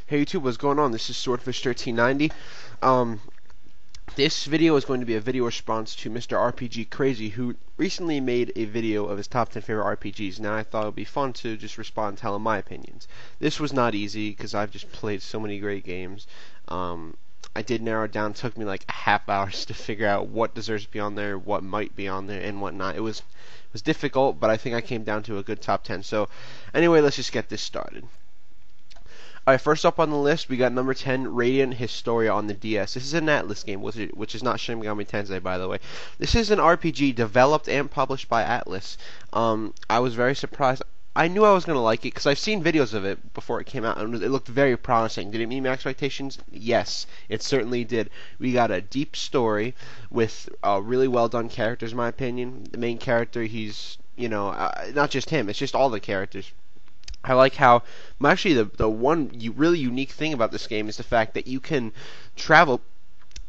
Hey YouTube, what's going on? This is Swordfish1390. This video is going to be a video response to MrRPGcrazy, who recently made a video of his top 10 favorite RPGs. Now I thought it would be fun to just respond and tell him my opinions. This was not easy because I've just played so many great games. I did narrow it down. It took me like a half hour to figure out what deserves to be on there, what might be on there, and what not. It was difficult, but I think I came down to a good top 10. So anyway, let's just get this started. Alright, first up on the list, we got number 10, Radian Historia on the DS. This is an Atlas game, which is not Shin Megami Tensei, by the way. This is an RPG developed and published by Atlas. I was very surprised. I knew I was going to like it, because I've seen videos of it before it came out, and it looked very promising. Did it meet my expectations? Yes, it certainly did. We got a deep story with really well done characters, in my opinion. The main character, he's, not just him, it's just all the characters. I like how, actually, the one really unique thing about this game is the fact that you can travel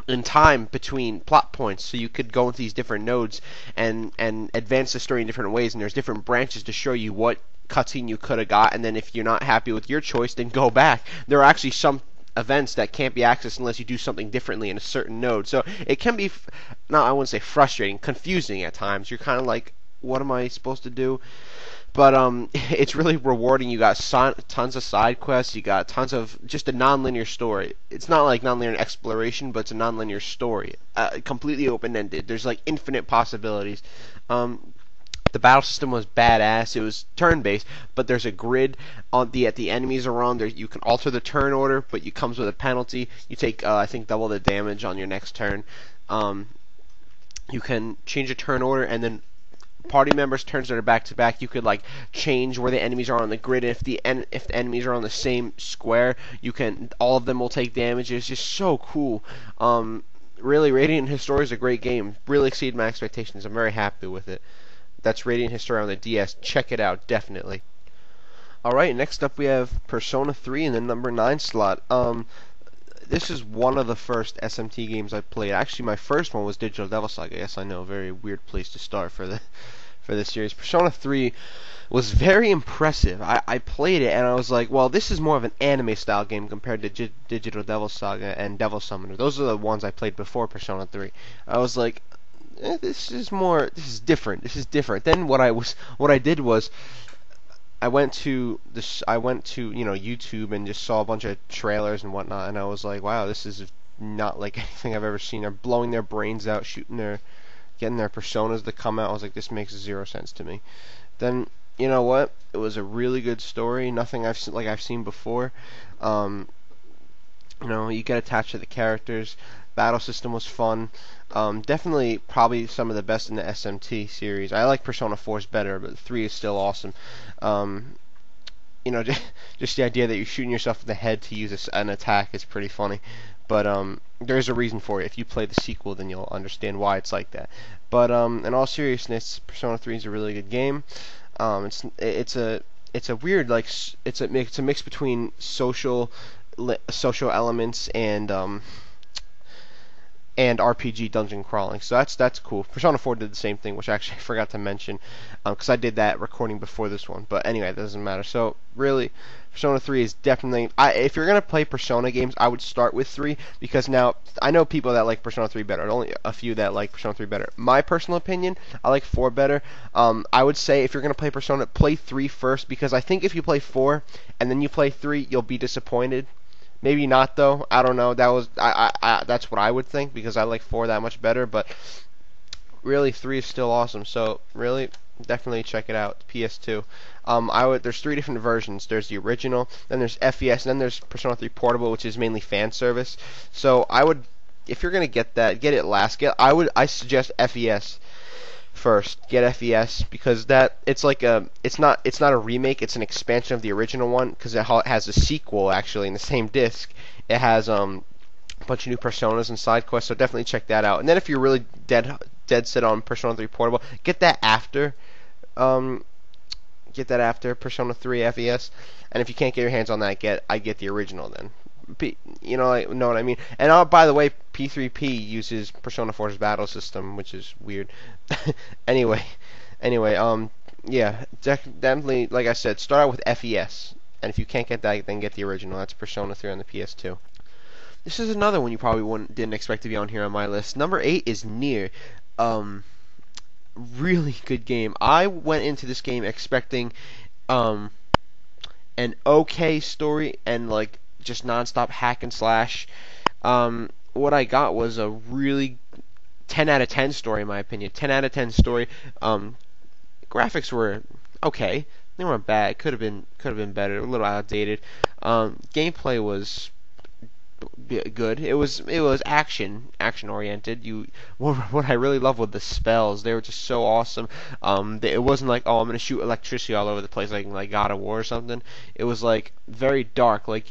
in time between plot points, so you could go into these different nodes and advance the story in different ways, and there's different branches to show you what cutscene you could have got, and then if you're not happy with your choice, then go back. There are actually some events that can't be accessed unless you do something differently in a certain node, so it can be, I wouldn't say frustrating, confusing at times. You're kind of like, what am I supposed to do? But it's really rewarding. You got tons of side quests. You got tons of just a non-linear story. It's not like non-linear exploration, but it's a non-linear story, completely open-ended. There's like infinite possibilities. The battle system was badass. It was turn-based, but there's a grid at the enemies are on. There you can alter the turn order, but it comes with a penalty. You take I think double the damage on your next turn. You can change a turn order, and then party members' turns that are back to back, you could like change where the enemies are on the grid. If the enemies are on the same square, all of them will take damage. It's just so cool. Really, Radiant Historia is a great game. Really exceeded my expectations. I'm very happy with it. That's Radiant Historia on the DS. Check it out, definitely. Alright, next up we have Persona 3 in the number 9 slot. This is one of the first SMT games I played. Actually, my first one was Digital Devil Saga. Yes, I know, very weird place to start for this series. Persona 3 was very impressive. I played it and I was like, well, this is more of an anime style game compared to Digital Devil Saga and Devil Summoner. Those are the ones I played before Persona 3. I was like, this is different. This is different. Then what I did was I went to YouTube and just saw a bunch of trailers and whatnot, and I was like, wow, this is not like anything I've ever seen. They're blowing their brains out, getting their personas to come out. I was like, this makes zero sense to me. Then, you know what? It was a really good story. Nothing I've seen before. You get attached to the characters. Battle system was fun. Definitely probably some of the best in the SMT series. I like Persona 4's better, but 3 is still awesome. Just the idea that you're shooting yourself in the head to use an attack is pretty funny. But there's a reason for it. If you play the sequel, then you'll understand why it's like that. But in all seriousness, Persona 3 is a really good game. It's a weird, like, it's a mix between social elements and RPG dungeon crawling, so that's cool. Persona 4 did the same thing, which actually I forgot to mention, because I did that recording before this one. But anyway, it doesn't matter. So really, Persona 3 is definitely. If you're gonna play Persona games, I would start with 3, because now I know people that like Persona 3 better. Only a few that like Persona 3 better. My personal opinion, I like 4 better. I would say if you're gonna play Persona, play 3 first, because I think if you play 4 and then you play 3, you'll be disappointed. Maybe not though. I don't know. That's what I would think, because I like 4 that much better. But really, 3 is still awesome. So really, definitely check it out. PS2. There's 3 different versions. There's the original, then there's FES, and then there's Persona 3 Portable, which is mainly fan service. So I would, if you're gonna get that, get it last. I suggest FES first. Get FES, because it's not a remake, it's an expansion of the original one, because it has a sequel actually in the same disc. It has a bunch of new personas and side quests, so definitely check that out. And then if you're really dead set on Persona 3 Portable, get that after Persona 3 FES. And if you can't get your hands on that, I get the original then. You know what I mean? And by the way, P3P uses Persona 4's battle system, which is weird. anyway, yeah, definitely, like I said, start out with FES. And if you can't get that, then get the original. That's Persona 3 on the PS2. This is another one you probably didn't expect to be on here on my list. Number 8 is Nier. Really good game. I went into this game expecting an okay story and like just non-stop hack and slash. What I got was a really 10 out of 10 story, in my opinion. 10 out of 10 story. Graphics were okay. They weren't bad. Could have been better. A little outdated. Gameplay was good. It was action oriented. What I really loved was the spells. They were just so awesome. It wasn't like, oh, I'm gonna shoot electricity all over the place like God of War or something. It was like very dark. Like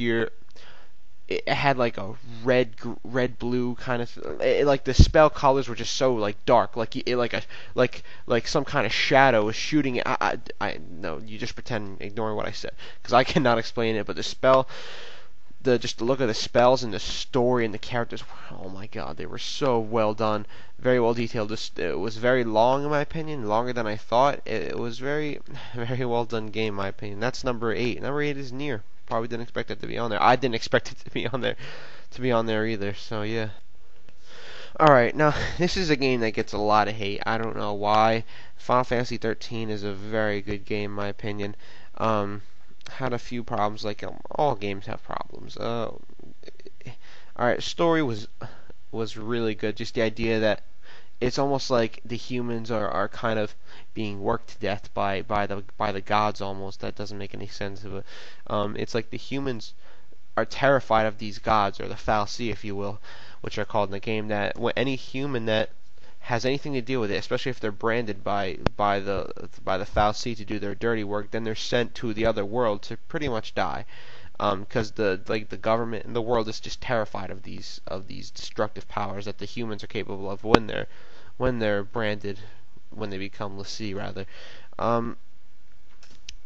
it had like a red blue kind of like the spell colors were just so like dark, like some kind of shadow was shooting. I no, you just pretend ignoring what I said because I cannot explain it. But the spell, just the look of the spells and the story and the characters, oh my god, they were so well done, very well detailed. It was very long in my opinion, longer than I thought. It was very well done game in my opinion. That's number 8. Number 8 is Nier. Probably didn't expect it to be on there. I didn't expect it to be on there either. So yeah. All right, now this is a game that gets a lot of hate. I don't know why. Final Fantasy 13 is a very good game in my opinion. Had a few problems, like all games have problems. All right, story was really good. Just the idea that it's almost like the humans are kind of being worked to death by the gods almost. That doesn't make any sense. But it's like the humans are terrified of these gods, or the fal'Cie, if you will, which are called in the game. That any human that has anything to do with it, especially if they're branded by the fal'Cie to do their dirty work, then they're sent to the other world to pretty much die. Because the government and the world is just terrified of these destructive powers that the humans are capable of when they're branded, when they become l'Cie rather.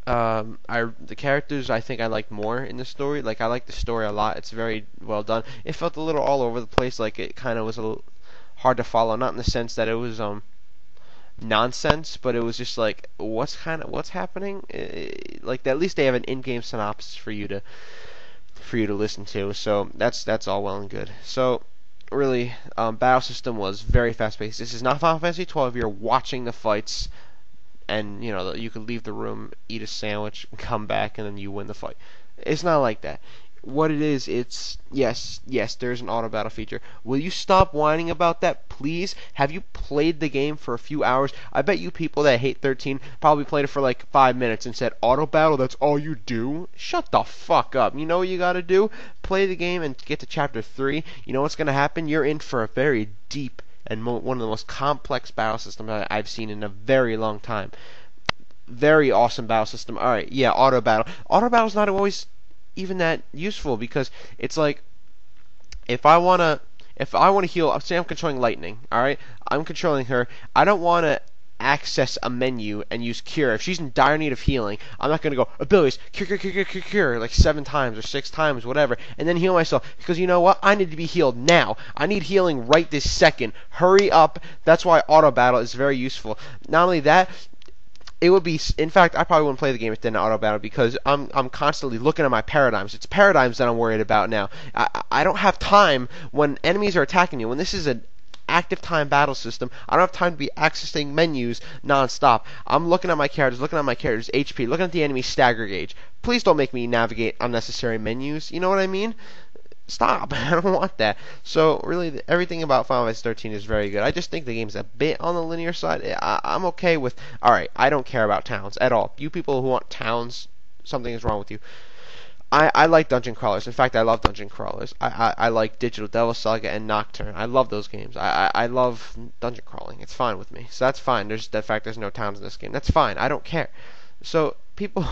The characters I think I liked more in the story. Like I like the story a lot. It's very well done. It felt a little all over the place. Like it kind of was a little hard to follow. Not in the sense that it was nonsense, but it was just like what's happening. Like at least they have an in-game synopsis for you to listen to. So that's all well and good. So really, battle system was very fast-paced. This is not Final Fantasy 12. You're watching the fights, and you know you could leave the room, eat a sandwich, come back, and then you win the fight. It's not like that. What it is, it's yes, there's an auto battle feature. Will you stop whining about that, please? Have you played the game for a few hours? I bet you people that hate 13 probably played it for like 5 minutes and said, auto battle, that's all you do? Shut the fuck up. You know what you gotta do? Play the game and get to chapter 3. You know what's gonna happen? You're in for a very deep and one of the most complex battle systems that I've seen in a very long time. Very awesome battle system. Alright, yeah, auto battle. Auto battle's not always even that useful, because it's like if I wanna heal, say I'm controlling lightning, alright? I'm controlling her. I don't wanna access a menu and use cure. If she's in dire need of healing, I'm not gonna go abilities, cure like 7 times or 6 times, whatever, and then heal myself, because you know what? I need to be healed now. I need healing right this second. Hurry up. That's why auto battle is very useful. Not only that, it would be, in fact, I probably wouldn't play the game if it didn't auto battle, because I'm constantly looking at my paradigms. It's paradigms that I'm worried about now. I don't have time when enemies are attacking you. When this is an active time battle system, I don't have time to be accessing menus non-stop. I'm looking at my characters, HP, looking at the enemy stagger gauge. Please don't make me navigate unnecessary menus. You know what I mean? Stop. I don't want that. So really, everything about Final Fantasy 13 is very good. I just think the game's a bit on the linear side. I'm okay with, alright, I don't care about towns at all. You people who want towns, something is wrong with you. I like dungeon crawlers. In fact, I love dungeon crawlers. I like Digital Devil Saga and Nocturne. I love those games. I love dungeon crawling. It's fine with me. So that's fine. There's no towns in this game. That's fine. I don't care. So people,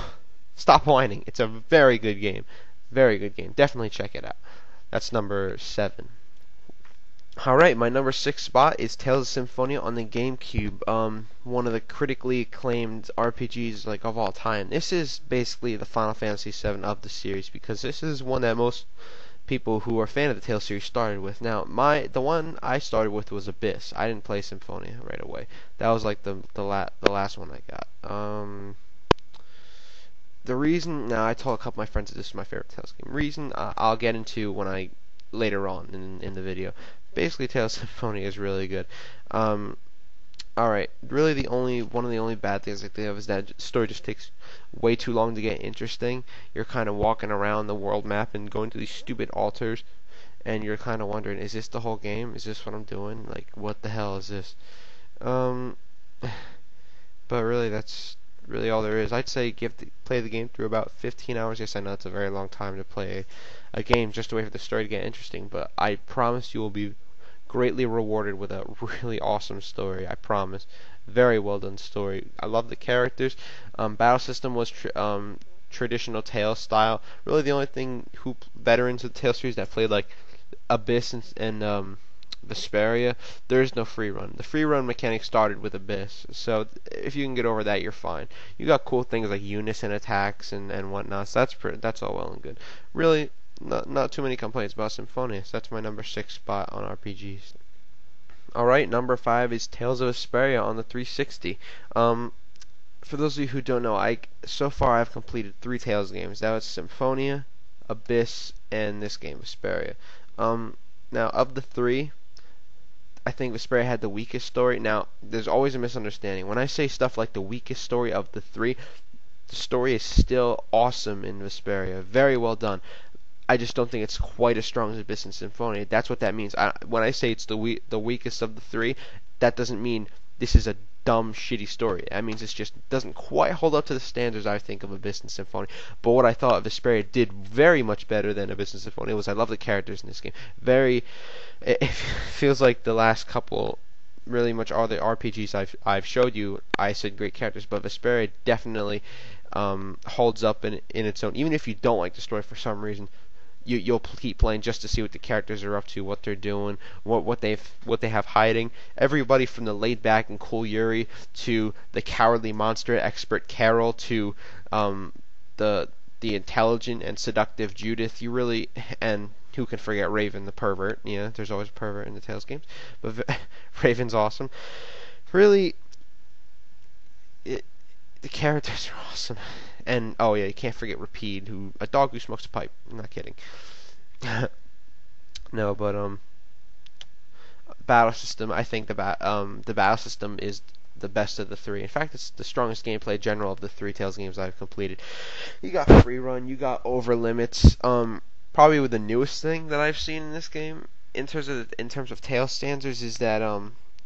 stop whining. It's a very good game. Very good game. Definitely check it out. That's number 7. Alright, my number 6 spot is Tales of Symphonia on the GameCube. One of the critically acclaimed RPGs like of all time. This is basically the Final Fantasy 7 of the series, because this is one that most people who are fan of the Tales series started with. Now, the one I started with was Abyss. I didn't play Symphonia right away. That was like the last one I got. the reason, now I told a couple of my friends that this is my favorite Tales game. Reason I'll get into when I later on in the video. Basically, Tales of Symphonia is really good. Alright, really one of the only bad things I think of is that the story just takes way too long to get interesting. You're kind of walking around the world map and going to these stupid altars, and you're kind of wondering, is this the whole game? Is this what I'm doing? Like, what the hell is this? But really, that's really all there is. I'd say play the game through about 15 hours. Yes, I know it's a very long time to play a game just to wait for the story to get interesting, but I promise you will be greatly rewarded with a really awesome story. I promise. Very well done story. I love the characters. Battle system was traditional Tales style. Really, the only thing veterans of the Tales series that played like Abyss and Vesperia, there is no free run. The free run mechanic started with Abyss, so if you can get over that, you're fine. You got cool things like unison attacks and whatnot. So that's all well and good. Really, not too many complaints about Symphonia. So that's my number 6 spot on RPGs. Alright, number 5 is Tales of Vesperia on the 360. For those of you who don't know, so far I've completed 3 Tales games. That was Symphonia, Abyss, and this game, Vesperia. Now, of the 3, I think Vesperia had the weakest story. Now, there's always a misunderstanding. When I say stuff like the weakest story of the 3, the story is still awesome in Vesperia. Very well done. I just don't think it's quite as strong as Abyss and Symphonia. That's what that means. When I say it's the weakest of the 3, that doesn't mean this is a dumb, shitty story. That means it just doesn't quite hold up to the standards I think of Abyss and Symphonia. But what I thought of Vesperia did very much better than Abyss and Symphonia was I love the characters in this game. It feels like the last couple, really much all the RPGs I've showed you, I said great characters, but Vesperia definitely holds up in its own. Even if you don't like the story for some reason, you'll keep playing just to see what the characters are up to, what they're doing, what they have hiding. Everybody from the laid back and cool Yuri to the cowardly monster expert Carol to the intelligent and seductive Judith. And who can forget Raven the pervert? Yeah, there's always a pervert in the Tales games, but Raven's awesome. Really, the characters are awesome. And oh yeah, you can't forget Rapide, a dog who smokes a pipe. I'm not kidding. No, but battle system. I think the battle system is the best of the 3. In fact, it's the strongest gameplay general of the 3 Tales games I've completed. You got free run, you got over limits. Probably the newest thing that I've seen in this game in terms of Tales standards is that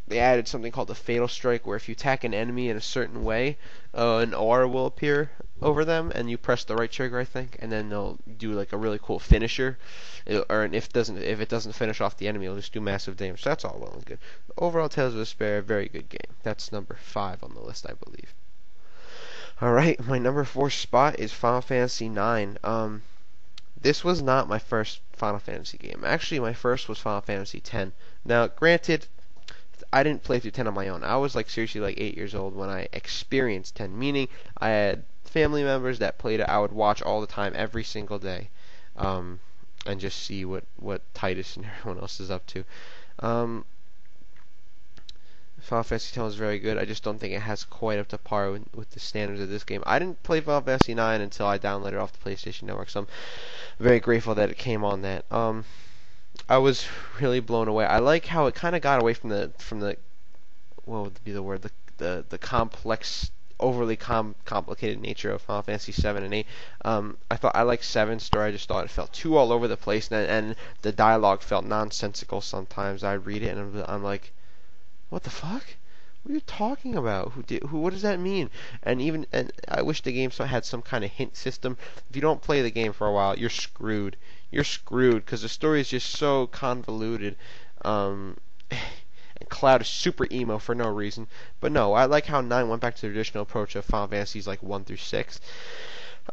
they added something called the Fatal Strike, where if you attack an enemy in a certain way, an aura will appear over them, and you press the right trigger, I think, and then they'll do like a really cool finisher. If it doesn't finish off the enemy, it'll just do massive damage. So that's all well and good. Overall, Tales of Vesperia, very good game. That's number 5 on the list, I believe. Alright, my number 4 spot is Final Fantasy IX. This was not my first Final Fantasy game. Actually, my first was Final Fantasy X. Now, granted, I didn't play through 10 on my own. I was seriously 8 years old when I experienced 10, meaning I had family members that played it. I would watch all the time, every single day, and just see what Titus and everyone else is up to. Final Fantasy X is very good. I just don't think it has quite up to par with the standards of this game. I didn't play Final Fantasy IX until I downloaded it off the PlayStation Network, so I'm very grateful that it came on that. I was really blown away. I like how it kind of got away from the what would be the word, the complex, overly complicated nature of Final Fantasy 7 and 8. I liked 7's story. I just thought it felt too all over the place, and the dialogue felt nonsensical sometimes. I'd read it and I'm like, what the fuck? What are you talking about? What does that mean? And I wish the game had some kind of hint system. If you don't play the game for a while, you're screwed. You're screwed because the story is just so convoluted. And Cloud is super emo for no reason. But no, I like how 9 went back to the traditional approach of Final Fantasies 1 through 6.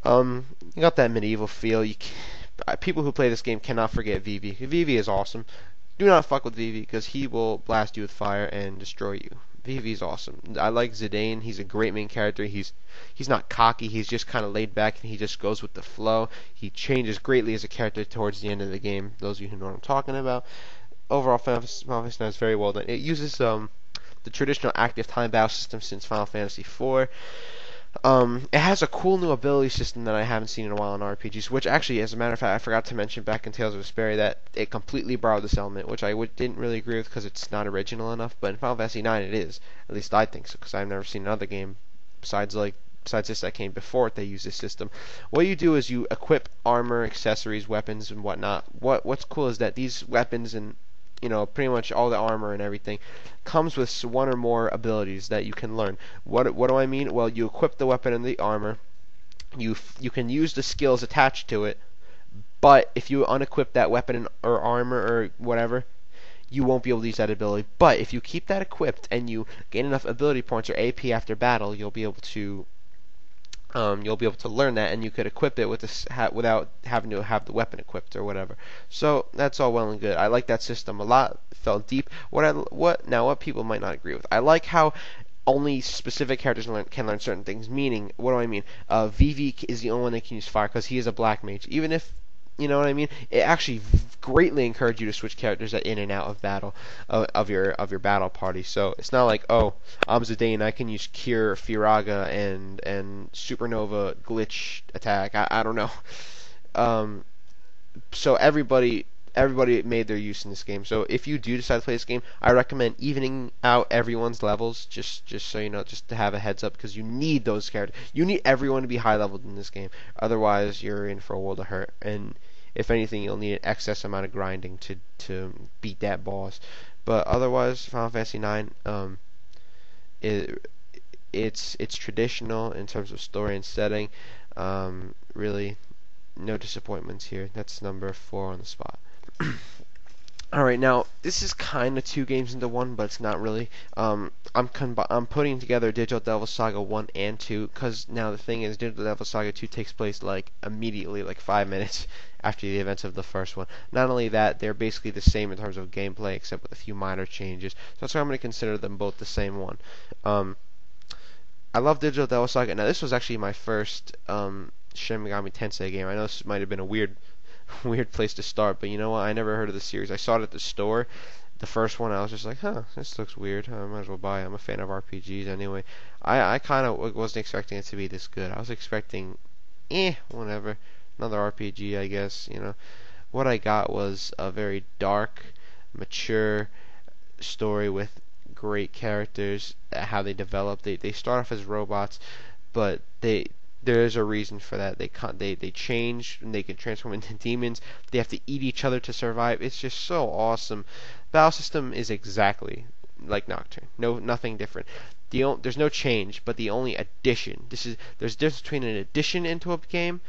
You got that medieval feel. People who play this game cannot forget Vivi. Vivi is awesome. Do not fuck with Vivi because he will blast you with fire and destroy you. Vivi's awesome. I like Zidane. He's a great main character. He's not cocky. He's just kind of laid back and he just goes with the flow. He changes greatly as a character towards the end of the game. Those of you who know what I'm talking about. Overall, Final Fantasy IX is very well done. It uses the traditional active time battle system since Final Fantasy IV. It has a cool new ability system that I haven't seen in a while in RPGs, which actually, as a matter of fact, I forgot to mention back in Tales of Vesperia that it completely borrowed this element, which I didn't really agree with because it's not original enough, but in Final Fantasy IX it is. At least I think so, because I've never seen another game besides this that came before it, they use this system. What you do is you equip armor, accessories, weapons, and whatnot. What's cool is that these weapons and pretty much all the armor and everything comes with one or more abilities that you can learn. What do I mean? Well, you equip the weapon and the armor. You can use the skills attached to it, but if you unequip that weapon or armor or whatever, you won't be able to use that ability. But if you keep that equipped and you gain enough ability points or AP after battle, you'll be able to learn that, and you could equip it with this without having to have the weapon equipped or whatever. So that's all well and good. I like that system a lot. It felt deep. What people might not agree with. I like how only specific characters can learn certain things. Meaning, what do I mean? Vivi is the only one that can use fire because he is a black mage. Even if you know what I mean? It actually greatly encouraged you to switch characters in and out of battle of your battle party. So it's not like, oh, I'm Zidane, I can use Cure, Firaga, and Supernova glitch attack. I don't know. So everybody made their use in this game. So if you do decide to play this game, I recommend evening out everyone's levels, just so you know, just to have a heads up, because you need those characters. You need everyone to be high leveled in this game. Otherwise, you're in for a world of hurt. And if anything, you'll need an excess amount of grinding to beat that boss. But otherwise, Final Fantasy IX, it's traditional in terms of story and setting. Really, no disappointments here. That's number 4 on the spot. Alright, now this is kind of 2 games into one, but it's not really. I'm putting together Digital Devil Saga 1 and 2, because now the thing is, Digital Devil Saga 2 takes place like immediately, like 5 minutes after the events of the first one. Not only that, they're basically the same in terms of gameplay, except with a few minor changes. So that's why I'm going to consider them both the same one. I love Digital Devil Saga. Now this was actually my first Shin Megami Tensei game. I know this might have been a weird place to start, but you know what? I never heard of the series. I saw it at the store, the first one. I was just like, huh, this looks weird. I might as well buy it. I'm a fan of RPGs anyway. I kind of wasn't expecting it to be this good. I was expecting, whatever, another RPG, I guess. What I got was a very dark, mature story with great characters. How they develop, they start off as robots, but there is a reason for that. They change and they can transform into demons. They have to eat each other to survive. It's just so awesome. Battle system is exactly like Nocturne. Nothing different. There's no change, but the only addition. There's a difference between an addition into a game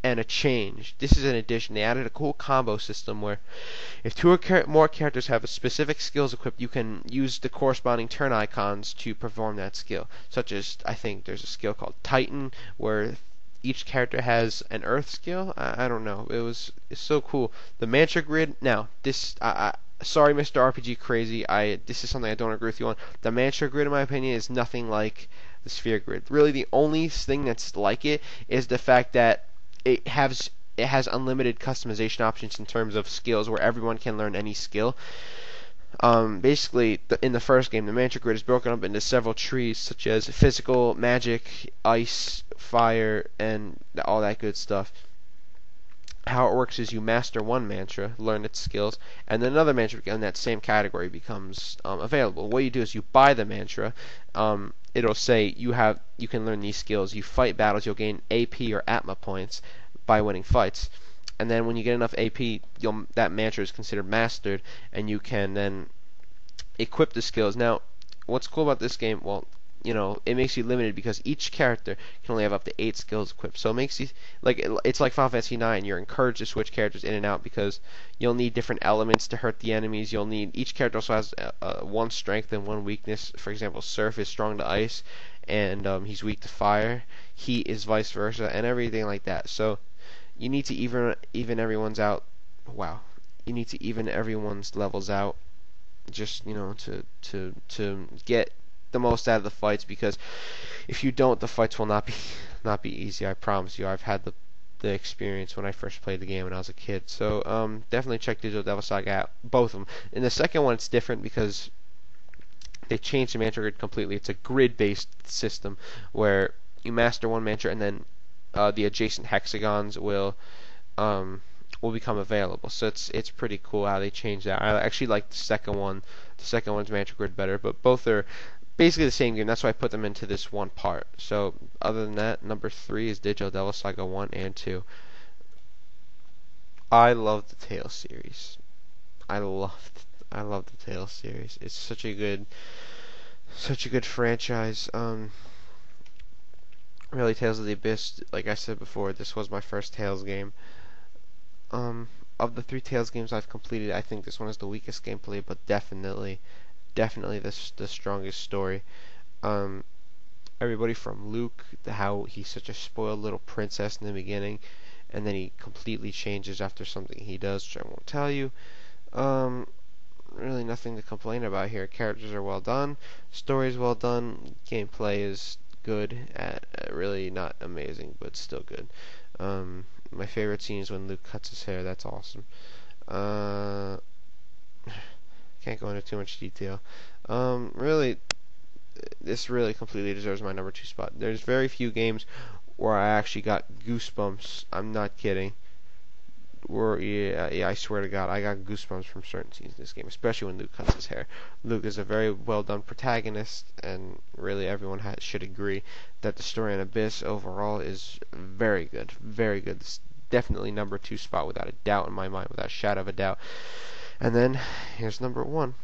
and a change. This is an addition. They added a cool combo system where if 2 or more characters have specific skills equipped, you can use the corresponding turn icons to perform that skill. Such as, I think there's a skill called Titan, where each character has an Earth skill. I don't know. It's so cool. The Mantra Grid. Now, sorry, MrRPGcrazy. This is something I don't agree with you on. The Mantra Grid, in my opinion, is nothing like the Sphere Grid. Really, the only thing that's like it is the fact that it has unlimited customization options in terms of skills, where everyone can learn any skill. Basically, in the first game, the Mantra Grid is broken up into several trees, such as physical, magic, ice, fire, and all that good stuff. How it works is you master one mantra, learn its skills, and then another mantra in that same category becomes available. What you do is you buy the mantra. It'll say you can learn these skills. You fight battles, you'll gain AP or Atma points by winning fights. And then when you get enough AP, that mantra is considered mastered, and you can then equip the skills. Now, what's cool about this game? Well, it makes you limited because each character can only have up to 8 skills equipped. So it makes you it's like Final Fantasy IX. You're encouraged to switch characters in and out because you'll need different elements to hurt the enemies. Each character also has 1 strength and 1 weakness. For example, Surf is strong to ice, and he's weak to fire. Heat is vice versa, and everything like that. So you need to even everyone's out. Wow, you need to even everyone's levels out, just to get the most out of the fights, because if you don't, the fights will not be easy. I promise you. I've had the experience when I first played the game when I was a kid. So definitely check Digital Devil Saga out, both of them. In the second one, it's different because they changed the Mantra Grid completely. It's a grid-based system where you master one miniature, and then the adjacent hexagons will become available. So it's pretty cool how they changed that. I actually like the second one. The second one's Magic Grid better, but both are basically the same game. That's why I put them into this one part. So other than that, number 3 is Digital Devil Saga 1 and 2. I love the Tales series. I love the Tales series. It's such a good franchise. Really, Tales of the Abyss, like I said before, this was my first Tales game. Of the 3 Tales games I've completed, I think this one is the weakest gameplay, but definitely the strongest story. Everybody from Luke, how he's such a spoiled little princess in the beginning, and then he completely changes after something he does, which I won't tell you. Really nothing to complain about here. Characters are well done, story is well done, gameplay is good, really not amazing, but still good. My favorite scene is when Luke cuts his hair. That's awesome. Can't go into too much detail. Really, this really completely deserves my number 2 spot. There's very few games where I actually got goosebumps. I'm not kidding. Yeah, I swear to God, I got goosebumps from certain scenes in this game, especially when Luke cuts his hair. Luke is a very well done protagonist, and really everyone should agree that the story in Abyss overall is very good, very good. It's definitely number 2 spot without a doubt in my mind, without a shadow of a doubt. And then here's number 1.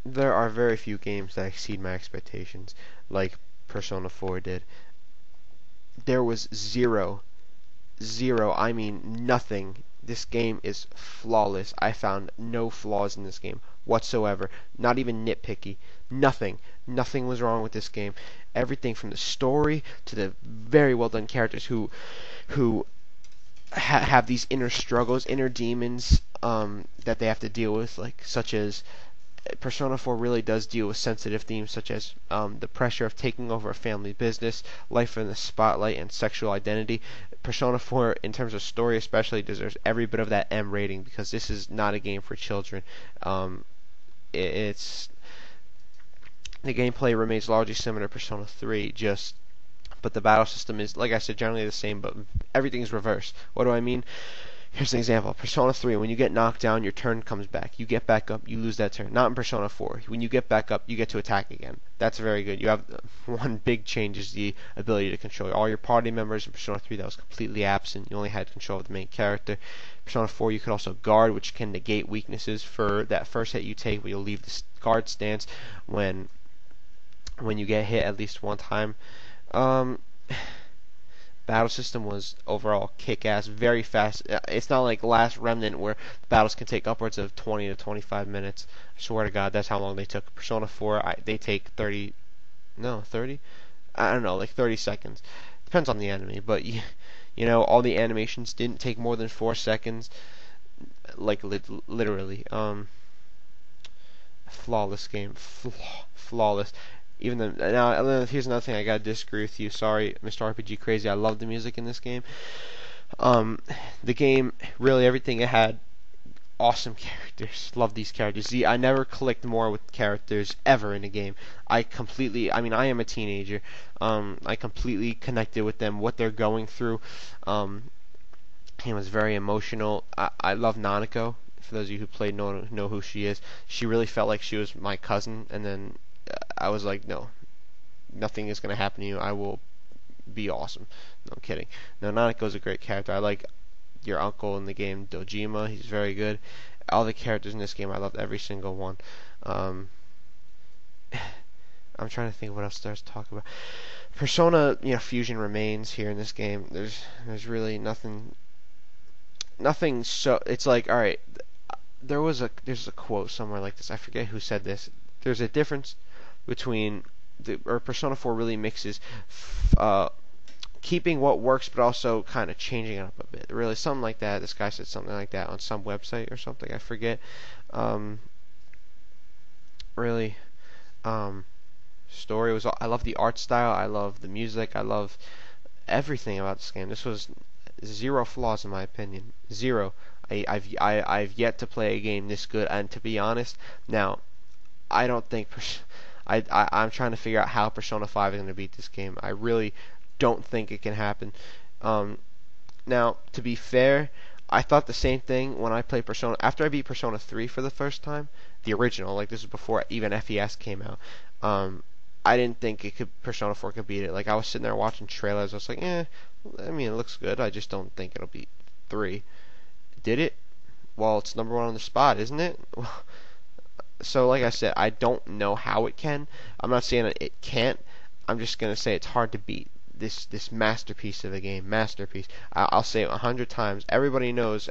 There are very few games that exceed my expectations, like Persona 4 did. There was zero, I mean nothing. This game is flawless. I found no flaws in this game whatsoever. Not even nitpicky. Nothing was wrong with this game. Everything from the story to the very well done characters who have these inner struggles, inner demons that they have to deal with, like such as Persona 4 really does deal with sensitive themes such as the pressure of taking over a family business, life in the spotlight, and sexual identity. Persona 4, in terms of story especially, deserves every bit of that M rating because this is not a game for children. It's the gameplay remains largely similar to Persona 3, but the battle system is, like I said, generally the same, but everything is reversed. What do I mean? Here's an example. Persona 3, when you get knocked down, your turn comes back. You get back up, you lose that turn. Not in Persona 4. When you get back up, you get to attack again. That's very good. You have one big change is the ability to control all your party members. In Persona 3, that was completely absent. You only had control of the main character. Persona 4, you could also guard, which can negate weaknesses for that first hit you take, but you'll leave the guard stance when you get hit at least one time. Battle system was overall kick-ass, very fast. It's not like Last Remnant where battles can take upwards of 20 to 25 minutes. I swear to God, that's how long they took. Persona 4, they take 30? I don't know, like 30 seconds. Depends on the enemy, but you know, all the animations didn't take more than 4 seconds. Like literally, flawless game, flawless. Even the now here's another thing I gotta disagree with you. Sorry, MrRPGcrazy. I love the music in this game. The game, really everything it had, awesome characters. Love these characters. See, I never clicked more with characters ever in a game. I mean, I am a teenager. I completely connected with them, what they're going through. It was very emotional. I love Nanako. For those of you who played know who she is. She really felt like she was my cousin, and then I was like, no, nothing is gonna happen to you. I will be awesome. No, I'm kidding. No, Nanako's a great character. I like your uncle in the game, Dojima. He's very good. All the characters in this game, I loved every single one. I'm trying to think what else there's to talk about. Persona, Fusion remains here in this game. There's really nothing. So it's like, all right. There's a quote somewhere like this. I forget who said this. There's a difference between Persona 4 really mixes keeping what works, but also kind of changing it up a bit. Really, something like that. This guy said something like that on some website or something. I forget. Really, story was. I love the art style. I love the music. I love everything about this game. This was zero flaws in my opinion. Zero. I've yet to play a game this good, and to be honest, now I don't think I'm trying to figure out how Persona 5 is going to beat this game. I really don't think it can happen. Now, to be fair, I thought the same thing when I played Persona. After I beat Persona 3 for the first time, the original, like this was before even FES came out, I didn't think Persona 4 could beat it. Like, I was sitting there watching trailers, I was like, I mean, it looks good, I just don't think it'll beat 3. Did it? Well, it's number 1 on the spot, isn't it? So, like I said, I don't know how it can. I'm not saying that it can't. I'm just gonna say it's hard to beat this masterpiece of a game. Masterpiece. I'll say it 100 times. Everybody knows.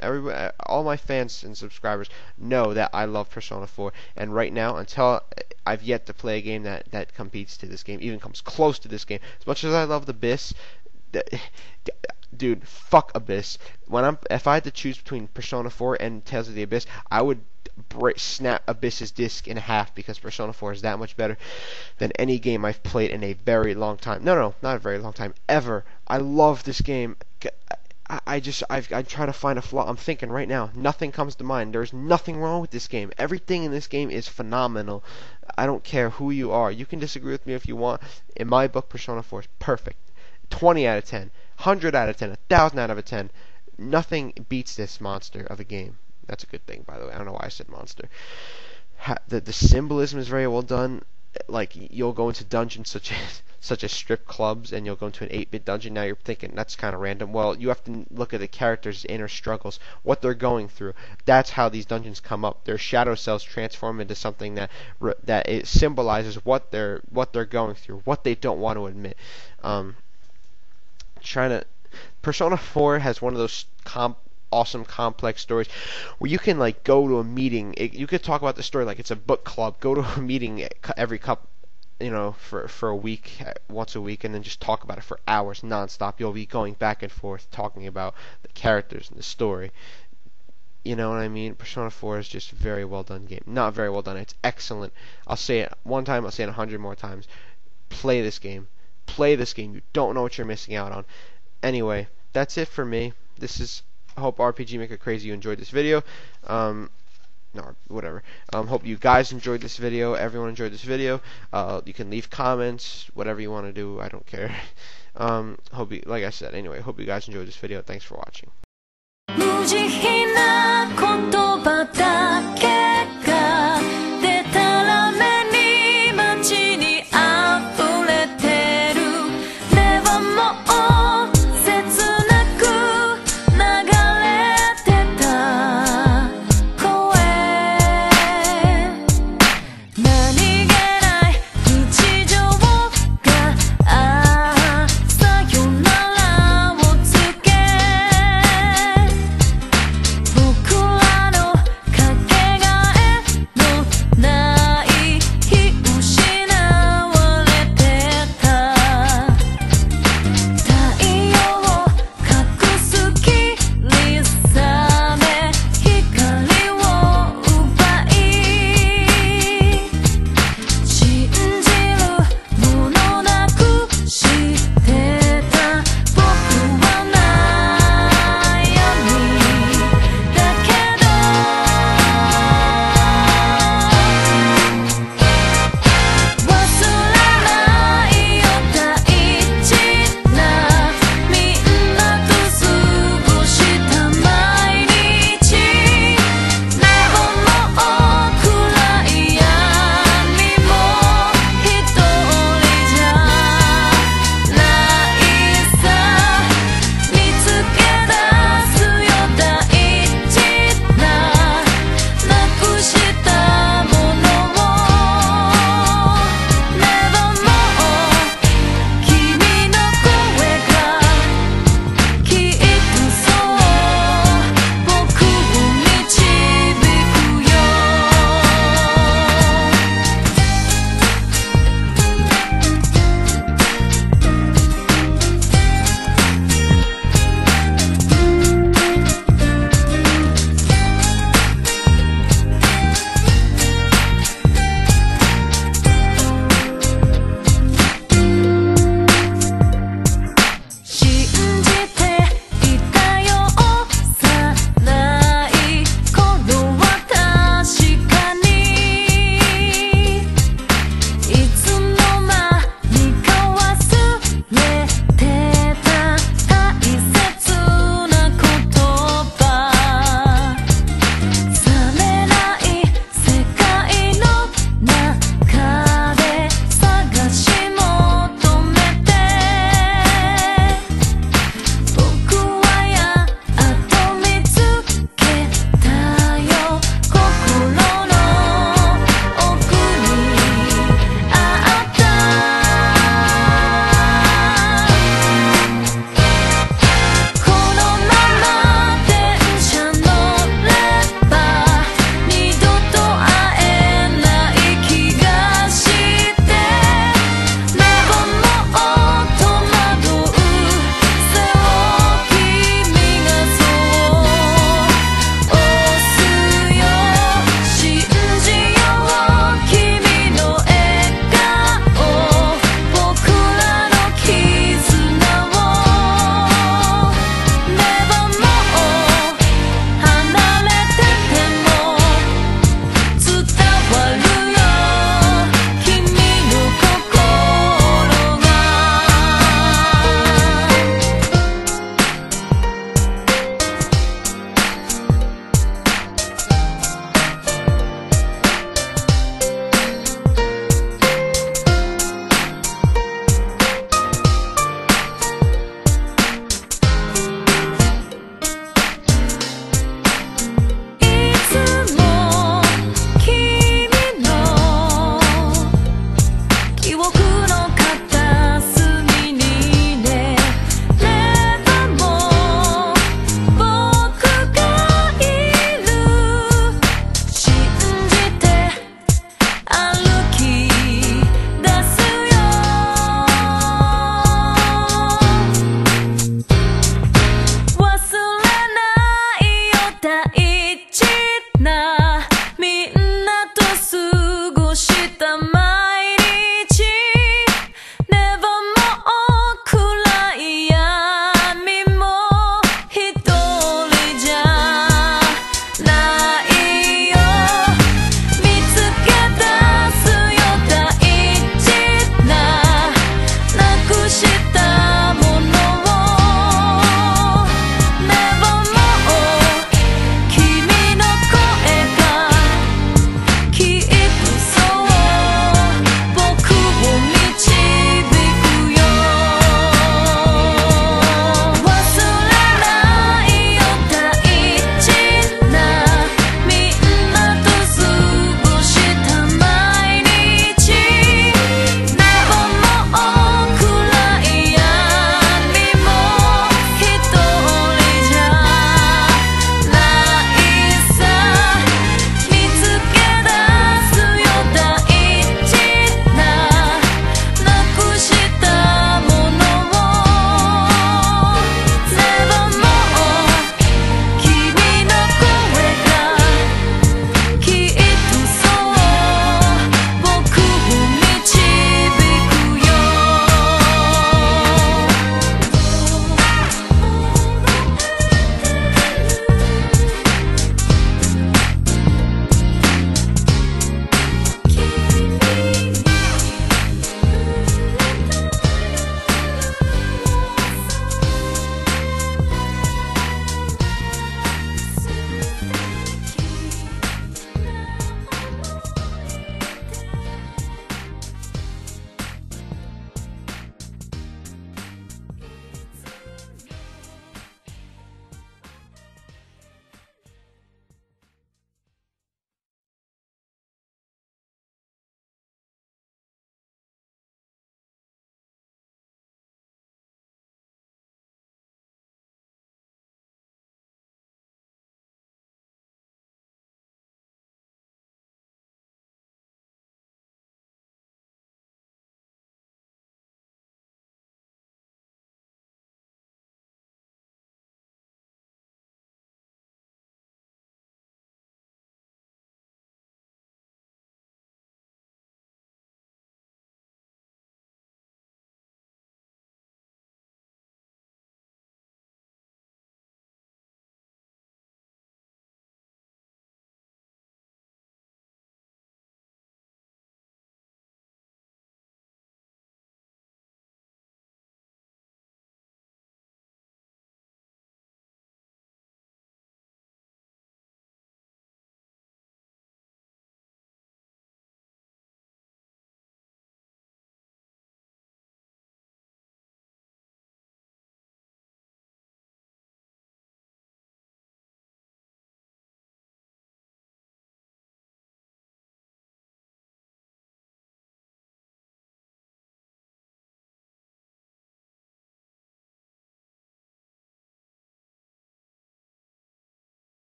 All my fans and subscribers know that I love Persona 4. And right now, until I've yet to play a game that competes to this game, even comes close to this game. As much as I love the Abyss. Dude, fuck Abyss. If I had to choose between Persona 4 and Tales of the Abyss, I would snap Abyss's disc in half, because Persona 4 is that much better than any game I've played in a very long time. No, not a very long time, ever. I love this game. I'm trying to find a flaw. I'm thinking right now, nothing comes to mind. There's nothing wrong with this game. Everything in this game is phenomenal. I don't care who you are. You can disagree with me if you want. In my book, Persona 4 is perfect. 20 out of 10, 100 out of 10, 1,000 out of 10. Nothing beats this monster of a game. That's a good thing, by the way. I don't know why I said monster. The symbolism is very well done. Like, you'll go into dungeons such as strip clubs, and you'll go into an 8-bit dungeon. Now you're thinking that's kind of random. Well, you have to look at the characters' inner struggles, what they're going through. That's how these dungeons come up. Their shadow cells transform into something that it symbolizes what they're going through, what they don't want to admit. Persona 4 has one of those awesome complex stories where you can like go to a meeting. You could talk about the story like it's a book club. Go to a meeting every for a week, once a week, and then just talk about it for hours nonstop. You'll be going back and forth talking about the characters and the story. You know what I mean? Persona 4 is just a very well done game. Not very well done. It's excellent. I'll say it one time. I'll say it 100 more times. Play this game. Play this game. You don't know what you're missing out on. Anyway, that's it for me. I hope RPG Maker Crazy you enjoyed this video. No, whatever. Hope you guys enjoyed this video. Everyone enjoyed this video. You can leave comments, whatever you want to do. I don't care. Like I said, anyway, hope you guys enjoyed this video. Thanks for watching.